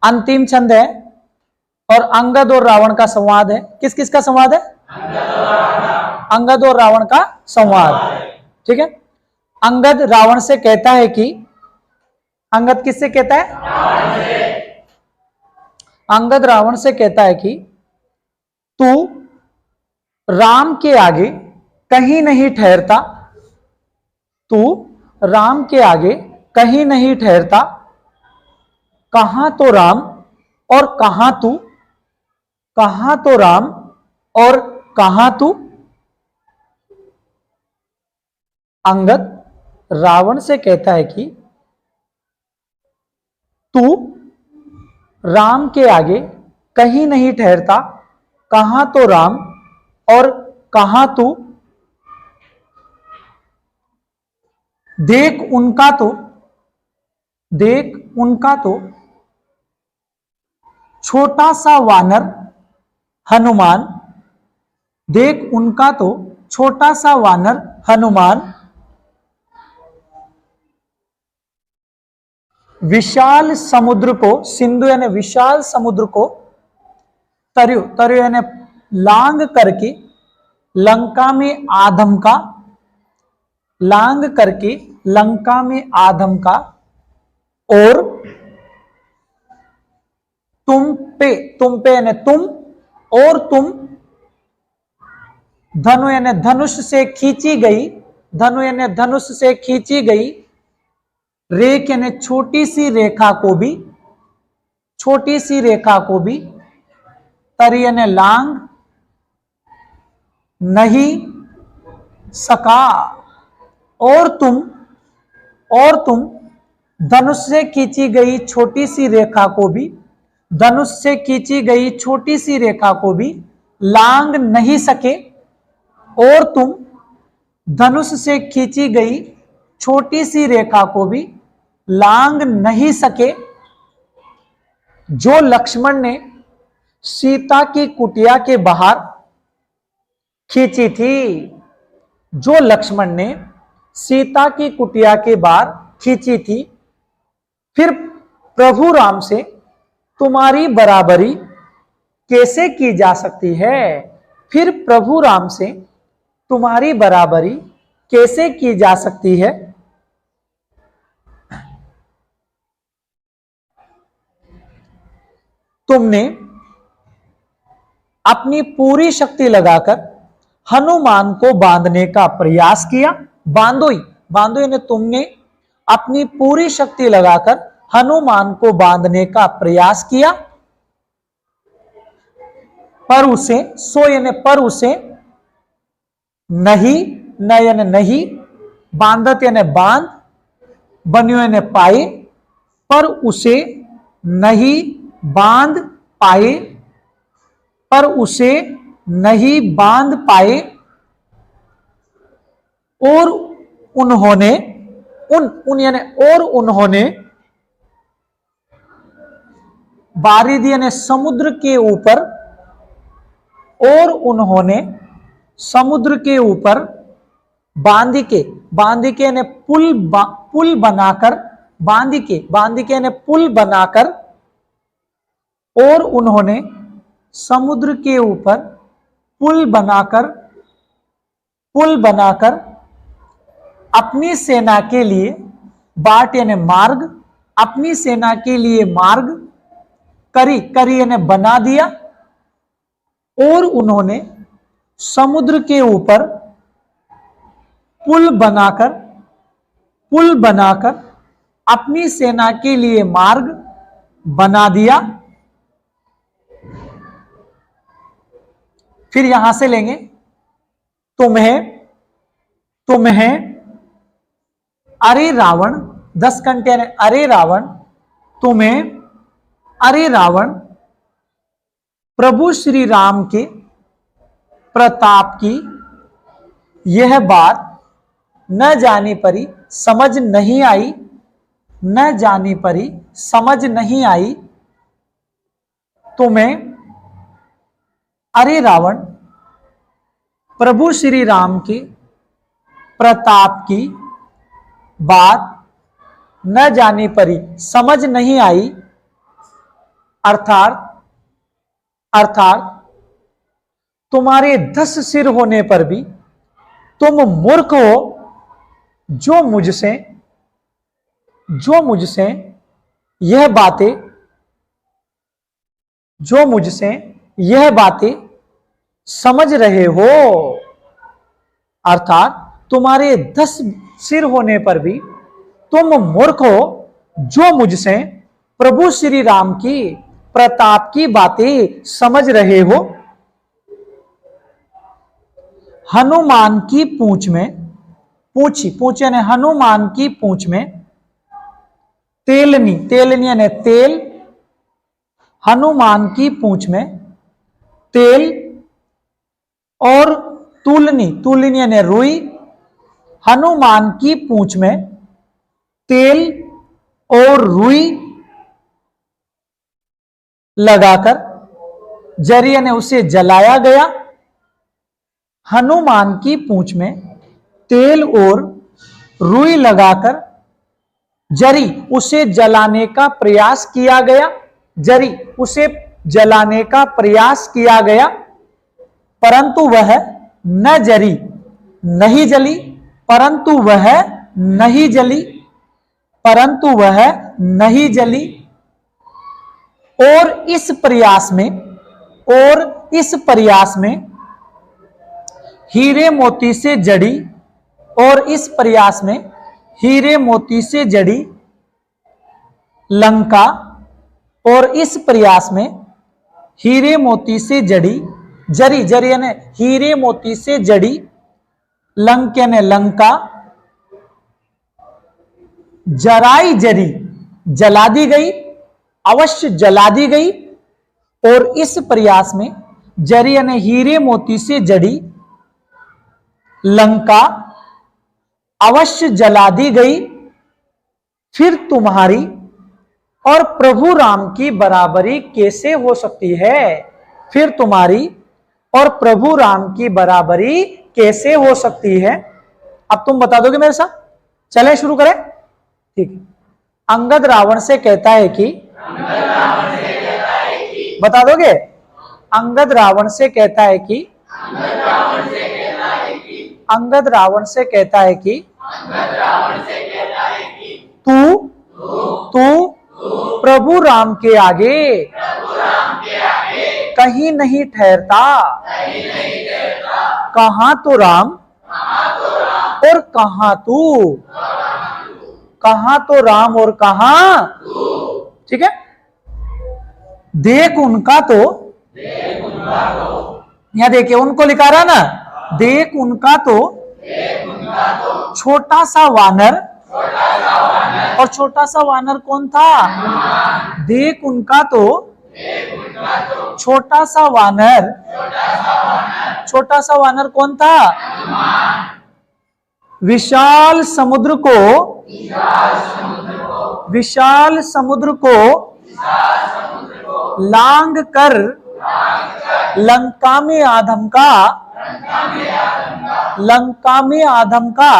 अंतिम छंद है और अंगद और रावण का संवाद है। किस किस का संवाद है? अंगद और रावण का संवाद। ठीक है। अंगद रावण से कहता है कि, अंगद किससे कहता है? अंगद रावण से कहता है कि तू राम के आगे कहीं नहीं ठहरता, तू राम के आगे कहीं नहीं ठहरता, कहां तो राम और कहां तू, कहां तो राम और कहां तू। अंगद रावण से कहता है कि तू राम के आगे कहीं नहीं ठहरता, कहां तो राम और कहां तू। देख उनका तो, देख उनका तो छोटा सा वानर हनुमान, देख उनका तो छोटा सा वानर हनुमान, विशाल समुद्र को, सिंधु यानी विशाल समुद्र को, तरयु, तरयु यानी लांग करके लंका में आधम का, लांग करके लंका में आधम का, और तुम पे यानी तुम, और तुम, धनु यानी धनुष से खींची गई, धनु यानी धनुष से खींची गई, रेख यानी छोटी सी रेखा को भी, छोटी सी रेखा को भी, तरी यानी लांग नहीं सका, और तुम धनुष से खींची गई छोटी सी रेखा को भी, धनुष से खींची गई छोटी सी रेखा को भी लांग नहीं सके, और तुम धनुष से खींची गई छोटी सी रेखा को भी लांग नहीं सके। जो लक्ष्मण ने सीता की कुटिया के बाहर खींची थी, जो लक्ष्मण ने सीता की कुटिया के बाहर खींची थी, फिर प्रभु राम से तुम्हारी बराबरी कैसे की जा सकती है? फिर प्रभु राम से तुम्हारी बराबरी कैसे की जा सकती है? तुमने अपनी पूरी शक्ति लगाकर हनुमान को बांधने का प्रयास किया, बांधो यानी तुमने अपनी पूरी शक्ति लगाकर हनुमान को बांधने का प्रयास किया, पर उसे, सो यानी पर उसे, नहीं, न यानी नहीं, बांधत यानी बांध, बन्यो यानी पाए, पर उसे नहीं बांध पाए, पर उसे नहीं बांध पाए, और उन्होंने, उन यानी और उन्होंने, बारिद यानी समुद्र के ऊपर, और उन्होंने समुद्र के ऊपर बांध के यानी पुल बनाकर, बांध के यानी पुल बनाकर, और उन्होंने समुद्र के ऊपर पुल बनाकर अपनी सेना के लिए बाट यानी मार्ग, अपनी सेना के लिए मार्ग करी यानी बना दिया, और उन्होंने समुद्र के ऊपर पुल बनाकर अपनी सेना के लिए मार्ग बना दिया। फिर यहां से लेंगे, तुम्हें अरे रावण, 10 घंटे, अरे रावण, तुम्हें, अरे रावण, प्रभु श्री राम के प्रताप की यह बात न जानी परी समझ नहीं आई, न जानी परी समझ नहीं आई। तुम्हें, अरे रावण, प्रभु श्री राम के प्रताप की बात न जानी परी समझ नहीं आई, अर्थात तुम्हारे 10 सिर होने पर भी तुम मूर्ख हो, जो मुझसे यह बातें समझ रहे हो। अर्थात तुम्हारे 10 सिर होने पर भी तुम मूर्ख हो, जो मुझसे प्रभु श्री राम की प्रताप की बातें समझ रहे हो। हनुमान की पूंछ यानी हनुमान की पूंछ में तेलनी यानी तेल, हनुमान की पूंछ में तेल और तुलनी यानी रुई, हनुमान की पूंछ में तेल और रुई लगाकर जरिए ने उसे जलाया गया। हनुमान की पूंछ में तेल और रुई लगाकर जरी उसे जलाने का प्रयास किया गया, परंतु वह नहीं जली। और इस प्रयास में हीरे मोती से जड़ी लंका, और इस प्रयास में हीरे मोती से जड़ी जरी यानी हीरे मोती से जड़ी लंका जराई जरी जला दी गई, अवश्य जला दी गई। और इस प्रयास में जरी यानी हीरे मोती से जड़ी लंका अवश्य जला दी गई। फिर तुम्हारी और प्रभु राम की बराबरी कैसे हो सकती है? फिर तुम्हारी और प्रभु राम की बराबरी कैसे हो सकती है? अब तुम बता दोगे मेरे साथ? चले शुरू करें। ठीक है। अंगद रावण से कहता है कि बता दोगे? अंगद रावण से कहता है कि तू प्रभु राम के आगे कहीं नहीं ठहरता। कहां तो राम और कहां तू, कहां तो राम और कहां। ठीक है। देख उनका तो यहां देखिए उनको लिखा रहा ना, देख उनका तो छोटा सा वानर, और छोटा सा वानर कौन था? देख उनका तो छोटा सा वानर कौन था? विशाल समुद्र को लांग कर लंका में आदम का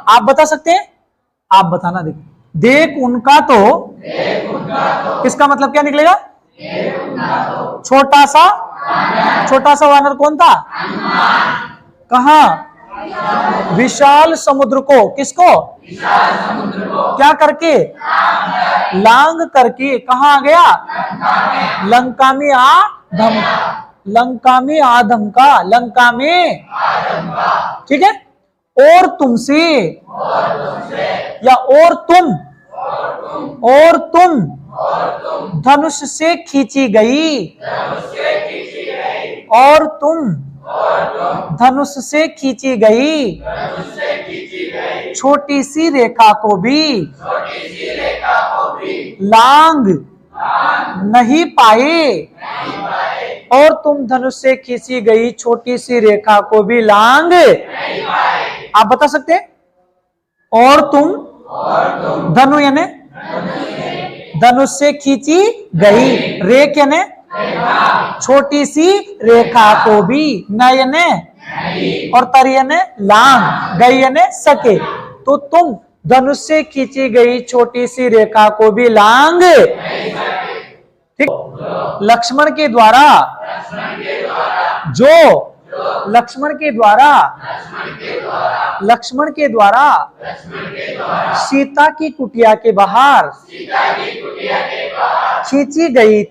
आप बता सकते हैं? आप बताना। देख उनका तो इसका मतलब क्या निकलेगा? छोटा सा वानर कौन था? कहा? विशाल समुद्र को। किसको? क्या करके? लांग करके। कहा आ गया? लंका में आदम का। ठीक है। और तुमसे या और तुम धनुष से खींची गई, और तुम धनुष से खींची गई छोटी सी रेखा को भी लांग नहीं पाए, और तुम धनुष से खींची गई छोटी सी रेखा को भी लांग आप बता सकते हैं? और तुम धनु यानी धनुष से खींची गई, रेख यानी छोटी सी रेखा को भी, न यानी और तर यानी लांग, गई यानी सके। तो तुम धनुष से खींची गई छोटी सी रेखा को भी लांग, ठीक, लक्ष्मण के द्वारा जो लक्ष्मण के द्वारा सीता की कुटिया के बाहर खींची गई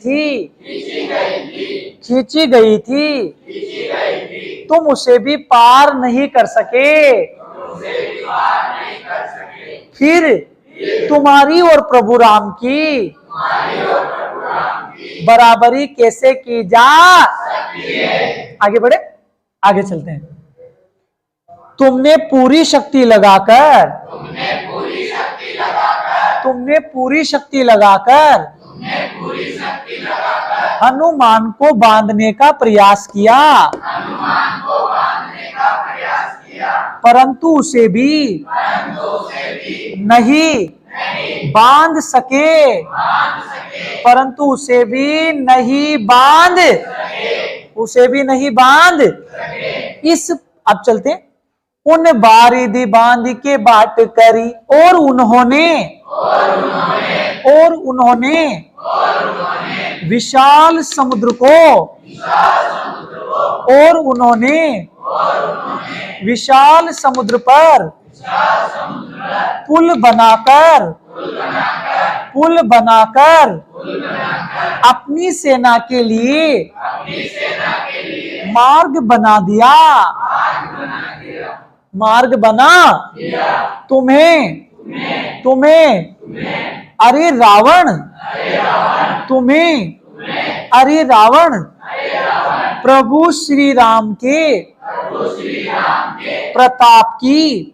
थी, तुम उसे भी पार नहीं कर सके। फिर तुम्हारी और प्रभु राम की बराबरी कैसे की जा। आगे बढ़े, आगे चलते हैं। तुमने पूरी शक्ति लगाकर हनुमान को बांधने का प्रयास किया, परंतु उसे भी नहीं बांध सके, इस, अब चलते हैं। उन बारिधि बांध के बाट करी और उन्होंने विशाल समुद्र पर पुल बनाकर अपनी सेना के लिए मार्ग बना दिया। तुम्हें अरे रावण प्रभु श्री राम के प्रताप की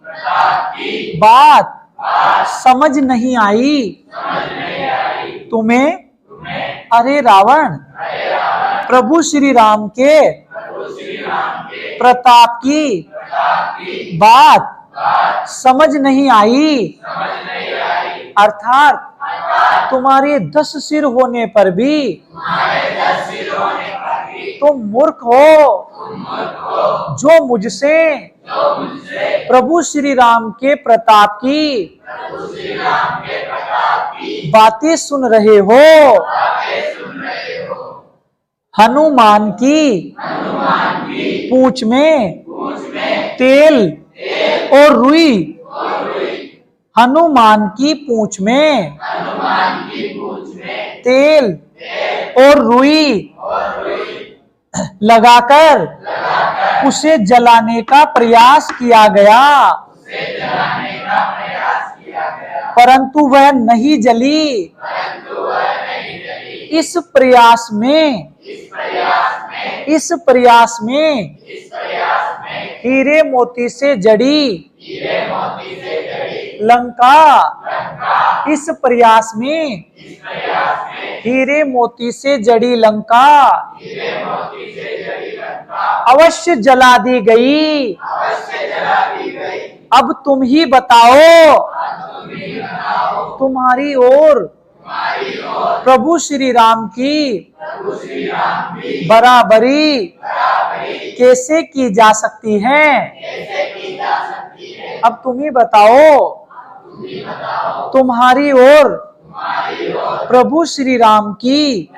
बात समझ नहीं आई। तुम्हें अरे रावण प्रभु श्री राम के प्रताप की बात समझ नहीं आई। अर्थात तुम्हारे 10 सिर होने पर भी तुम मूर्ख हो, जो मुझसे प्रभु श्री राम के प्रताप की बातें सुन रहे हो। हनुमान की पूंछ में तेल और रुई, हनुमान की पूंछ में तेल और रुई लगाकर उसे जलाने का प्रयास किया गया, परंतु वह नहीं जली। इस प्रयास में हीरे मोती से जड़ी लंका, इस प्रयास में हीरे मोती से जड़ी लंका अवश्य जला दी गई। अब तुम ही बताओ, तुम्हारी ओर प्रभु श्री राम की बराबरी कैसे की जा सकती है। अब तुम ही बताओ, तुम्हारी ओर प्रभु श्री राम की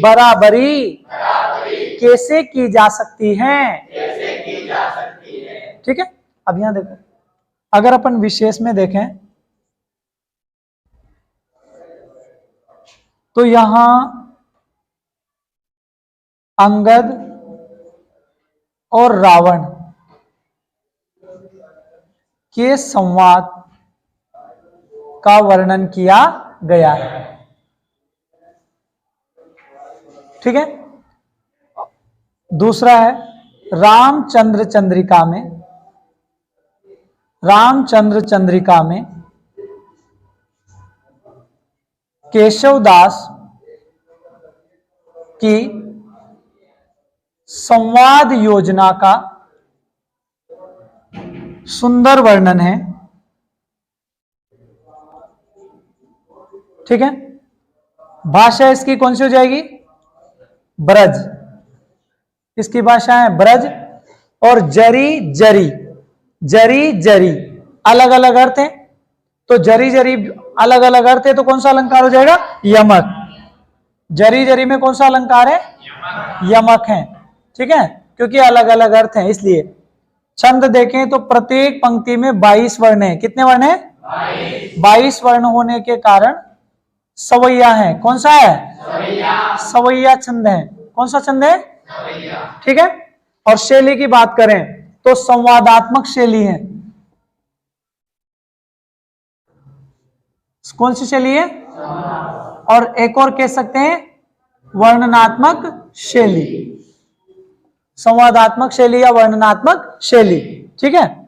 बराबरी कैसे की जा सकती है। ठीक है, अब यहां देखो, अगर अपन विशेष में देखें तो यहां अंगद और रावण के संवाद का वर्णन किया गया है। ठीक है, दूसरा है रामचंद्र चंद्रिका में केशवदास की संवाद योजना का सुंदर वर्णन है। ठीक है, भाषा इसकी कौन सी हो जाएगी? ब्रज। इसकी भाषा है ब्रज। और जरी जरी, अलग अलग अर्थ है, तो जरी जरी अलग अलग अर्थ है, तो कौन सा अलंकार हो जाएगा? यमक। जरी जरी में कौन सा अलंकार है? यमक है। ठीक है, क्योंकि अलग अलग अर्थ है इसलिए। छंद देखें तो प्रत्येक पंक्ति में 22 वर्ण है। कितने वर्ण है? 22 वर्ण होने के कारण सवैया है। कौन सा है? सवैया छंद है। कौन सा छंद है? ठीक है। और शैली की बात करें तो संवादात्मक शैली है। कौन सी शैली है? और एक और कह सकते हैं वर्णनात्मक शैली, संवादात्मक शैली या वर्णनात्मक शैली। ठीक है।